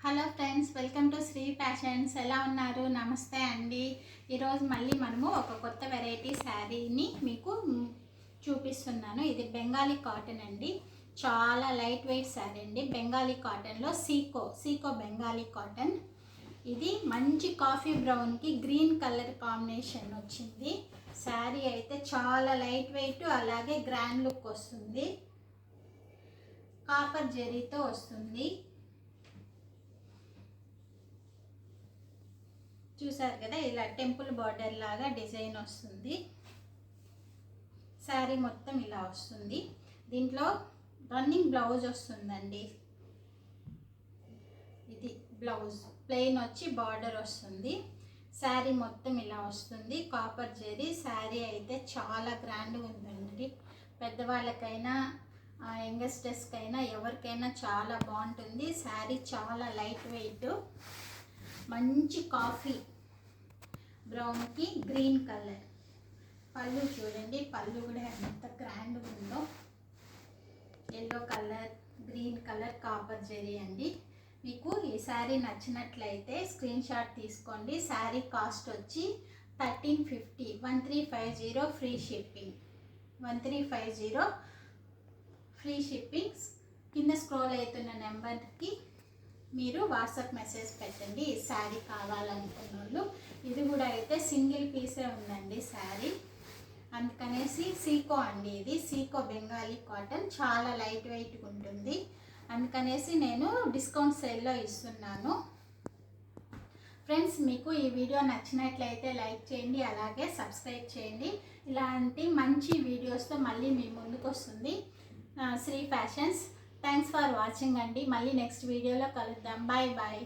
Hello friends, welcome to Sri fashions. ఎలా ఉన్నారు? నమస్తే అండి. ఈరోజు మళ్ళీ మనము ఒక కొత్త వెరైటీ శారీని మీకు చూపిస్తున్నాను. ఇది బెంగాలీ కాటన్ అండి. చాలా లైట్ వెయిట్ శారీ అండి. బెంగాలీ కాటన్లో సీకో బెంగాలీ కాటన్. ఇది మంచి కాఫీ బ్రౌన్కి గ్రీన్ కలర్ కాంబినేషన్ వచ్చింది. శారీ అయితే చాలా లైట్ వెయిట్, అలాగే గ్రాండ్ లుక్ వస్తుంది. కాపర్ జరీతో వస్తుంది. చూసారు కదా, ఇలా టెంపుల్ బార్డర్ లాగా డిజైన్ వస్తుంది. శారీ మొత్తం ఇలా వస్తుంది. దీంట్లో రన్నింగ్ బ్లౌజ్ వస్తుందండి. ఇది బ్లౌజ్ ప్లెయిన్ వచ్చి బార్డర్ వస్తుంది. శారీ మొత్తం ఇలా వస్తుంది. కాపర్ జరీ. శారీ అయితే చాలా గ్రాండ్గా ఉందండి. పెద్దవాళ్ళకైనా యంగస్టర్స్కైనా ఎవరికైనా చాలా బాగుంటుంది. శారీ చాలా లైట్ వెయిట్, మంచి కాఫీ బ్రౌన్కి గ్రీన్ కలర్. పళ్ళు చూడండి, పళ్ళు కూడా ఎంత గ్రాండ్గా ఉందో. Yellow colour, green colour, copper zari అండి. మీకు ఈ శారీ నచ్చినట్లయితే స్క్రీన్ షాట్ తీసుకోండి. శారీ కాస్ట్ వచ్చి 1350, 1350 ఫ్రీ షిప్పింగ్. 1350 free shipping. కింద స్క్రోల్ అవుతున్న నెంబర్కి మీరు వాట్సాప్ మెసేజ్ పెట్టండి ఈ శారీ కావాలనుకున్న వాళ్ళు. ఇది కూడా అయితే సింగిల్ పీసే ఉందండి శారీ, అందుకనేసి సీకో అండి. ఇది సీకో బెంగాలీ కాటన్, చాలా లైట్ వెయిట్గా ఉంటుంది. అందుకనేసి నేను డిస్కౌంట్ సేల్లో ఇస్తున్నాను. ఫ్రెండ్స్, మీకు ఈ వీడియో నచ్చినట్లయితే లైక్ చేయండి, అలాగే సబ్స్క్రైబ్ చేయండి. ఇలాంటి మంచి వీడియోస్తో మళ్ళీ మీ ముందుకు వస్తుంది Sri fashions. Thanks for watching అండి. మళ్ళీ నెక్స్ట్ వీడియోలో కలుద్దాం. Bye bye.